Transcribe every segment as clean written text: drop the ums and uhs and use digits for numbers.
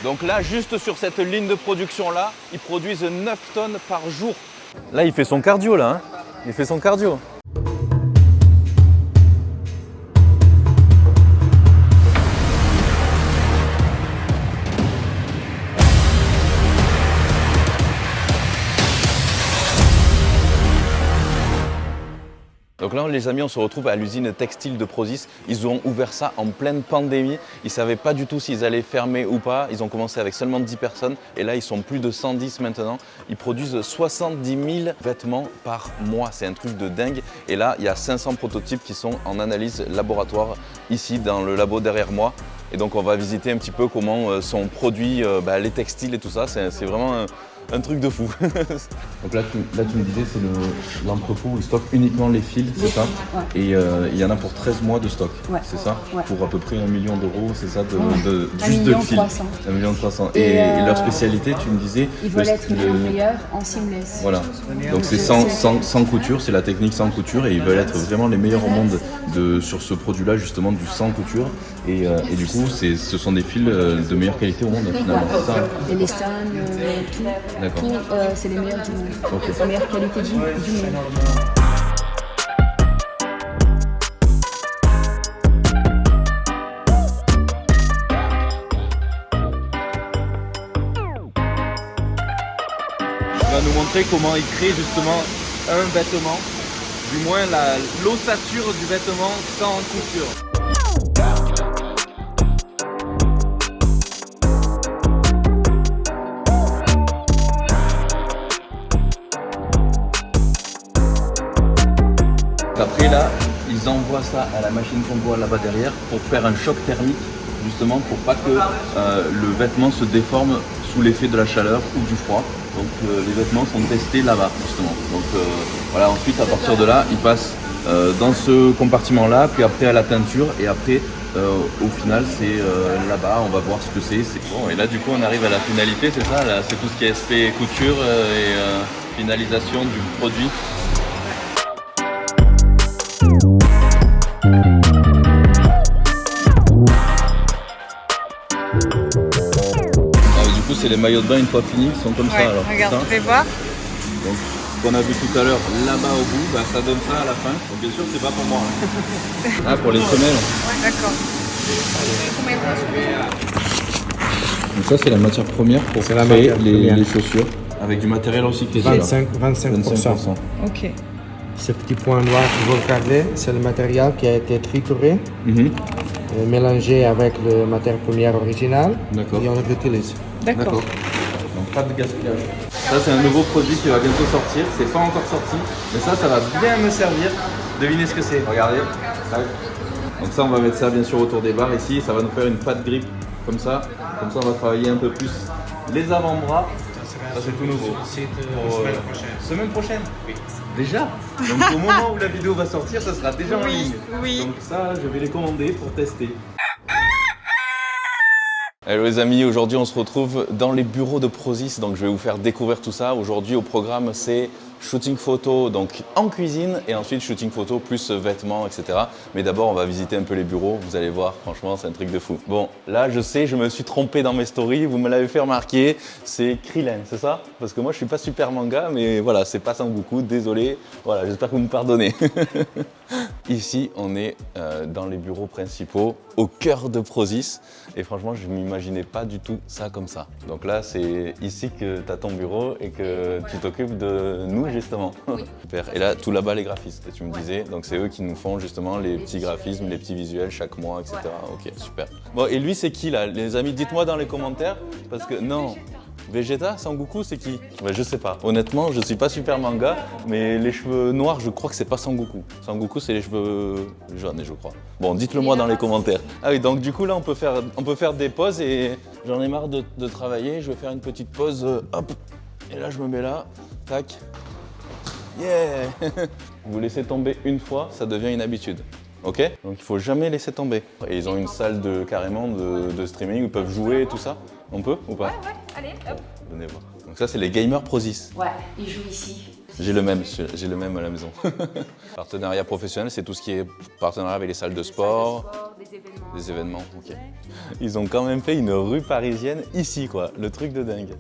Donc là, juste sur cette ligne de production-là, ils produisent 9 tonnes par jour. Là, il fait son cardio, là. Hein. Il fait son cardio. Donc là, les amis, on se retrouve à l'usine textile de Prozis. Ils ont ouvert ça en pleine pandémie. Ils ne savaient pas du tout s'ils allaient fermer ou pas. Ils ont commencé avec seulement 10 personnes. Et là, ils sont plus de 110 maintenant. Ils produisent 70 000 vêtements par mois. C'est un truc de dingue. Et là, il y a 500 prototypes qui sont en analyse laboratoire ici dans le labo derrière moi. Et donc, on va visiter un petit peu comment sont produits les textiles et tout ça. C'est vraiment un truc de fou. Donc là, tu me disais, c'est l'entrepôt où ils stockent uniquement les fils, c'est ça? Ouais. Et il y en a pour 13 mois de stock, ouais. C'est ça? Ouais. Pour à peu près 1 million d'euros, c'est ça? Juste de fils. 1 million 300. Et leur spécialité, tu me disais? Ils veulent être les meilleurs en seamless. Voilà. Donc c'est sans couture, c'est la technique sans couture et ils veulent être vraiment les meilleurs au monde sur ce produit-là, justement du sans couture. Et du coup, ce sont des fils de meilleure qualité au monde, finalement. Ouais. C'est ça? Et les stands, tout. D'accord. Tout, c'est les meilleurs du monde. Okay. La meilleure qualité du monde. Il va nous montrer comment il crée justement un vêtement, du moins l'ossature du vêtement sans couture. Après là, ils envoient ça à la machine qu'on voit là-bas derrière pour faire un choc thermique, justement pour pas que le vêtement se déforme sous l'effet de la chaleur ou du froid. Donc les vêtements sont testés là-bas justement. Donc voilà, ensuite à partir de là, ils passent dans ce compartiment-là, puis après à la teinture et après au final c'est là-bas, on va voir ce que c'est. Bon, et là du coup on arrive à la finalité, c'est ça, là, c'est tout ce qui est aspect couture et finalisation du produit. C'est les maillots de bain une fois finis qui sont comme ça alors. Regarde, tu fais voir. Donc ce qu'on a vu tout à l'heure là-bas au bout, ça donne ça à la fin. Donc bien sûr c'est pas pour moi. Ah pour les semelles. D'accord. Donc ça c'est la matière première pour créer les chaussures. Avec du matériel recyclé. 25%. Ok. Ce petit point noir que vous regardez, c'est le matériel qui a été trituré, mélangé avec le matière première originale. D'accord. Et on le réutilise. D'accord. Donc pas de gaspillage. Ça c'est un nouveau produit qui va bientôt sortir. C'est pas encore sorti, mais ça va bien me servir. Devinez ce que c'est. Regardez. Donc ça on va mettre ça bien sûr autour des barres ici. Ça va nous faire une fat grip comme ça. Comme ça on va travailler un peu plus les avant-bras. Ça c'est tout nouveau. Semaine prochaine. Semaine prochaine? Oui. Déjà? Donc au moment où la vidéo va sortir, ça sera déjà en ligne. Oui. Donc ça, je vais les commander pour tester. Hello les amis, aujourd'hui on se retrouve dans les bureaux de Prozis, donc je vais vous faire découvrir tout ça. Aujourd'hui au programme c'est shooting photo donc en cuisine et ensuite shooting photo plus vêtements etc. Mais d'abord on va visiter un peu les bureaux, vous allez voir, franchement c'est un truc de fou. Bon là je sais, je me suis trompé dans mes stories, vous me l'avez fait remarquer, c'est Krillin, c'est ça? Parce que moi je suis pas super manga mais voilà, c'est pas Sangoku, désolé, voilà j'espère que vous me pardonnez. Ici on est dans les bureaux principaux, au cœur de Prozis et franchement je m'imaginais pas du tout ça comme ça. Donc là c'est ici que tu as ton bureau et que tu t'occupes de nous justement. Oui. Super. Et là tout là-bas les graphistes tu me disais, donc c'est eux qui nous font justement les petits graphismes, les petits visuels chaque mois etc. Ok super. Bon et lui c'est qui là les amis, dites-moi dans les commentaires parce que non. Vegeta, Sangoku, c'est qui? Je sais pas. Honnêtement, je suis pas super manga, mais les cheveux noirs, je crois que c'est pas Sangoku. Sangoku, c'est les cheveux jaunes, je crois. Bon, dites-le moi dans les commentaires. Ah oui, donc du coup là, on peut faire des pauses et j'en ai marre de travailler. Je vais faire une petite pause. Hop. Et là, je me mets là. Tac. Yeah. Vous laissez tomber une fois, ça devient une habitude. Ok? Donc il faut jamais laisser tomber. Et ils ont une salle carrément de streaming où ils peuvent jouer et tout ça. On peut ou pas? Ouais, allez, hop. Venez voir. Donc ça c'est les gamers Prozis. Ouais, ils jouent ici. J'ai le même à la maison. Partenariat professionnel, c'est tout ce qui est partenariat avec les salles de sport. Des événements, ok. Ils ont quand même fait une rue parisienne ici, quoi. Le truc de dingue.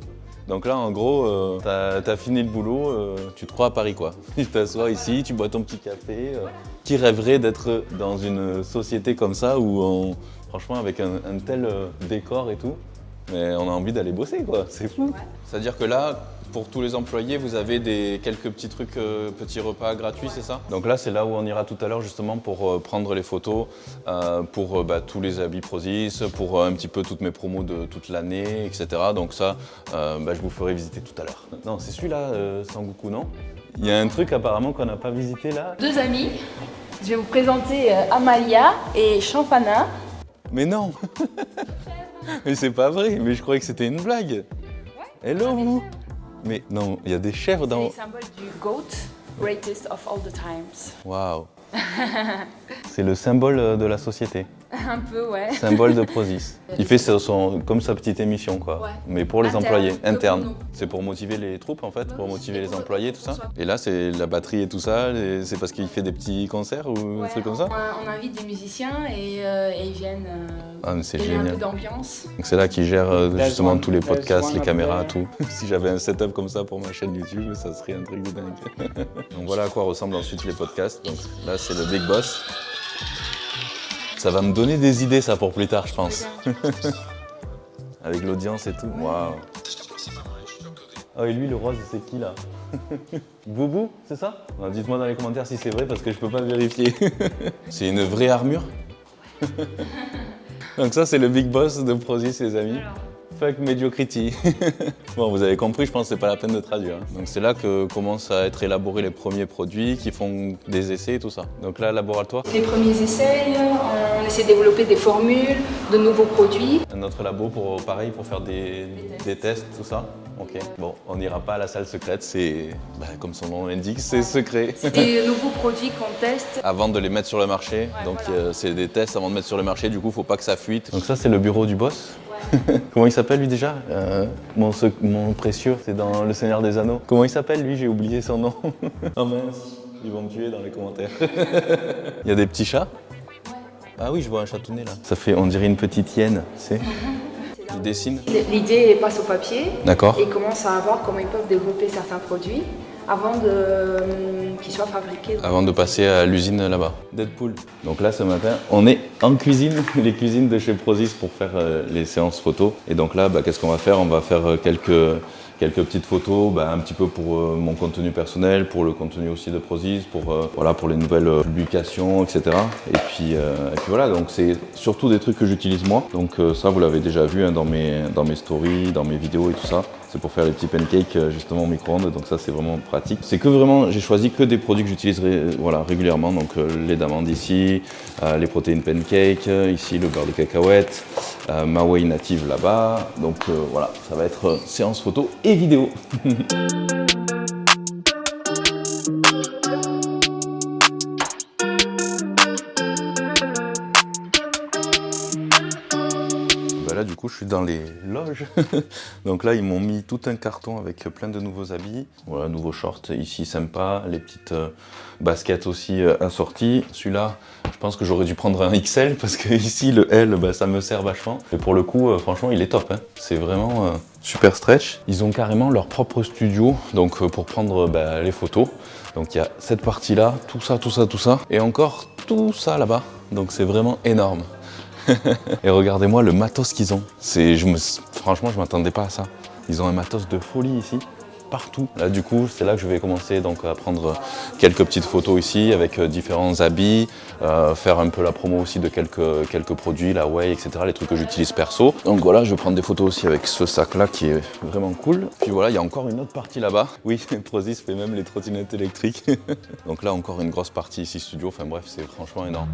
Donc là, en gros, t'as fini le boulot, tu te crois à Paris, quoi. Tu t'assois ici, tu bois ton petit café. Qui rêverait d'être dans une société comme ça, où franchement, avec un tel décor et tout, mais on a envie d'aller bosser, quoi. C'est fou. Ouais. C'est-à-dire que là, pour tous les employés, vous avez quelques petits trucs, petits repas gratuits, c'est ça? Donc là, c'est là où on ira tout à l'heure justement pour prendre les photos, pour tous les habits Prozis, pour un petit peu toutes mes promos de toute l'année, etc. Donc ça, je vous ferai visiter tout à l'heure. Non, c'est celui-là, Sangoku, non? Il y a un truc apparemment qu'on n'a pas visité là. Deux amis. Je vais vous présenter Amalia et Champana. Mais non. Mais c'est pas vrai, mais je croyais que c'était une blague. Ouais. Hello vous. Mais non, il y a des chèvres dans... C'est le symbole du GOAT, Greatest of All the Times. Waouh. C'est le symbole de la société. Un peu, ouais. Symbole de Prozis. Il fait comme sa petite émission, quoi. Ouais. Mais pour les employés, internes. C'est pour motiver les troupes, en fait, pour motiver les employés, tout ça. Et là, c'est la batterie et tout ça, c'est parce qu'il fait des petits concerts ou des trucs comme ça? On invite des musiciens et ils viennent c'est donner génial. Un peu d'ambiance. Donc c'est là qu'il gère justement tous les podcasts, les caméras, tout. Si j'avais un setup comme ça pour ma chaîne YouTube, ça serait un truc de dingue. Donc voilà à quoi ressemblent ensuite les podcasts. Donc là, c'est le Big Boss. Ça va me donner des idées, ça, pour plus tard, je pense. Avec l'audience et tout. Waouh. Oh, et lui, le rose, c'est qui, là? Boubou, c'est ça? Dites-moi dans les commentaires si c'est vrai, parce que je peux pas vérifier. C'est une vraie armure? Donc ça, c'est le Big Boss de Prozis, les amis. Fuck mediocrity. Bon, vous avez compris, je pense que c'est pas la peine de traduire. Donc c'est là que commencent à être élaborés les premiers produits qui font des essais et tout ça. Donc là, laboratoire. Les premiers essais, on essaie de développer des formules, de nouveaux produits. Notre labo, pareil, pour faire des tests, tout ça. Ok. Bon, on n'ira pas à la salle secrète, c'est comme son nom l'indique, c'est secret. C'est des nouveaux produits qu'on teste. Avant de les mettre sur le marché, ouais, donc voilà. C'est des tests avant de mettre sur le marché, du coup, faut pas que ça fuite. Donc ça, c'est le bureau du boss. Comment il s'appelle lui déjà? Mon précieux, c'est dans Le Seigneur des Anneaux. Comment il s'appelle lui? J'ai oublié son nom. Oh mince, ils vont me tuer dans les commentaires. Il y a des petits chats? Ah oui, je vois un chatounet là. Ça fait, on dirait une petite hyène, tu sais. Ils dessinent. L'idée passe au papier. D'accord. Et ils commencent à voir comment ils peuvent développer certains produits avant qu'ils soient fabriqués. Avant de passer à l'usine là-bas. Deadpool. Donc là, ce matin, on est en cuisine, les cuisines de chez Prozis pour faire les séances photos. Et donc là, qu'est-ce qu'on va faire? On va faire quelques petites photos, un petit peu pour mon contenu personnel, pour le contenu aussi de Prozis, pour les nouvelles publications, etc. Et puis voilà, donc c'est surtout des trucs que j'utilise moi. Donc ça, vous l'avez déjà vu dans mes stories, dans mes vidéos et tout ça. C'est pour faire les petits pancakes justement au micro-ondes, donc ça c'est vraiment pratique. C'est que vraiment, j'ai choisi que des produits que j'utilise régulièrement, donc lait d'amande ici, les protéines pancakes, ici le beurre de cacahuète, ma whey native là-bas. Donc voilà, ça va être séance photo et vidéo. Là, du coup, je suis dans les loges. Donc là, ils m'ont mis tout un carton avec plein de nouveaux habits. Voilà, nouveaux shorts ici, sympa. Les petites baskets aussi assorties. Celui-là, je pense que j'aurais dû prendre un XL parce que ici, le L, ça me sert vachement. Et pour le coup, franchement, il est top. Hein. C'est vraiment super stretch. Ils ont carrément leur propre studio donc pour prendre les photos. Donc il y a cette partie-là, tout ça. Et encore tout ça là-bas. Donc c'est vraiment énorme. Et regardez-moi le matos qu'ils ont. Franchement, je m'attendais pas à ça. Ils ont un matos de folie ici, partout. Là, du coup, c'est là que je vais commencer donc, à prendre quelques petites photos ici avec différents habits, faire un peu la promo aussi de quelques produits, la whey, etc., les trucs que j'utilise perso. Donc voilà, je vais prendre des photos aussi avec ce sac-là qui est vraiment cool. Puis voilà, il y a encore une autre partie là-bas. Oui, Prozis fait même les trottinettes électriques. Donc là, encore une grosse partie ici studio. Enfin bref, c'est franchement énorme.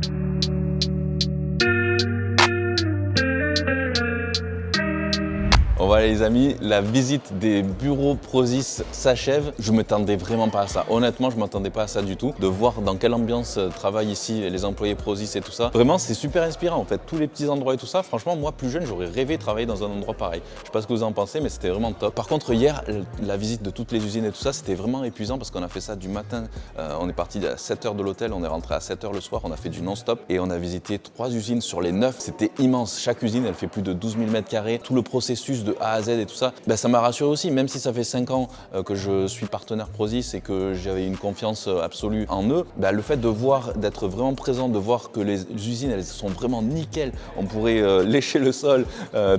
Bon voilà les amis, la visite des bureaux Prozis s'achève. Je ne m'attendais vraiment pas à ça. Honnêtement, je ne m'attendais pas à ça du tout. De voir dans quelle ambiance travaillent ici les employés Prozis et tout ça. Vraiment, c'est super inspirant en fait. Tous les petits endroits et tout ça. Franchement, moi plus jeune, j'aurais rêvé de travailler dans un endroit pareil. Je sais pas ce que vous en pensez, mais c'était vraiment top. Par contre, hier, la visite de toutes les usines et tout ça, c'était vraiment épuisant parce qu'on a fait ça du matin. On est parti à 7h de l'hôtel, on est rentré à 7h le soir. On a fait du non-stop et on a visité 3 usines sur les 9. C'était immense. Chaque usine, elle fait plus de 12 000 m². Tout le processus de A à Z et tout ça, ça m'a rassuré aussi. Même si ça fait 5 ans que je suis partenaire Prozis et que j'avais une confiance absolue en eux, le fait de voir, d'être vraiment présent, de voir que les usines, elles sont vraiment nickel. On pourrait lécher le sol.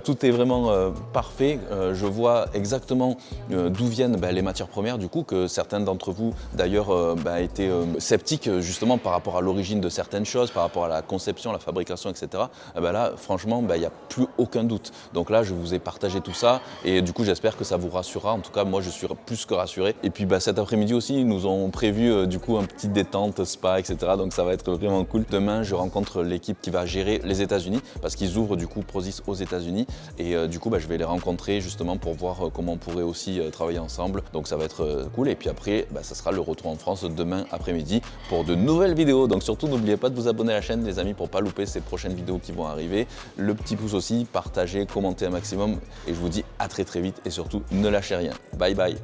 Tout est vraiment parfait. Je vois exactement d'où viennent les matières premières. Du coup, que certains d'entre vous, d'ailleurs, étaient sceptiques justement par rapport à l'origine de certaines choses, par rapport à la conception, la fabrication, etc. Là, franchement, il n'y a plus aucun doute. Donc là, je vous ai partagé tout ça et du coup, j'espère que ça vous rassurera. En tout cas, moi, je suis plus que rassuré. Et puis, cet après-midi aussi, ils nous ont prévu du coup un petit détente, spa, etc. Donc ça va être vraiment cool. Demain, je rencontre l'équipe qui va gérer les États-Unis parce qu'ils ouvrent du coup Prozis aux États-Unis et du coup, je vais les rencontrer justement pour voir comment on pourrait aussi travailler ensemble. Donc ça va être cool. Et puis après, ça sera le retour en France demain après-midi pour de nouvelles vidéos. Donc surtout, n'oubliez pas de vous abonner à la chaîne, les amis, pour pas louper ces prochaines vidéos qui vont arriver. Le petit pouce aussi, partagez, commentez un maximum et je vous dis à très vite et surtout ne lâchez rien. Bye bye.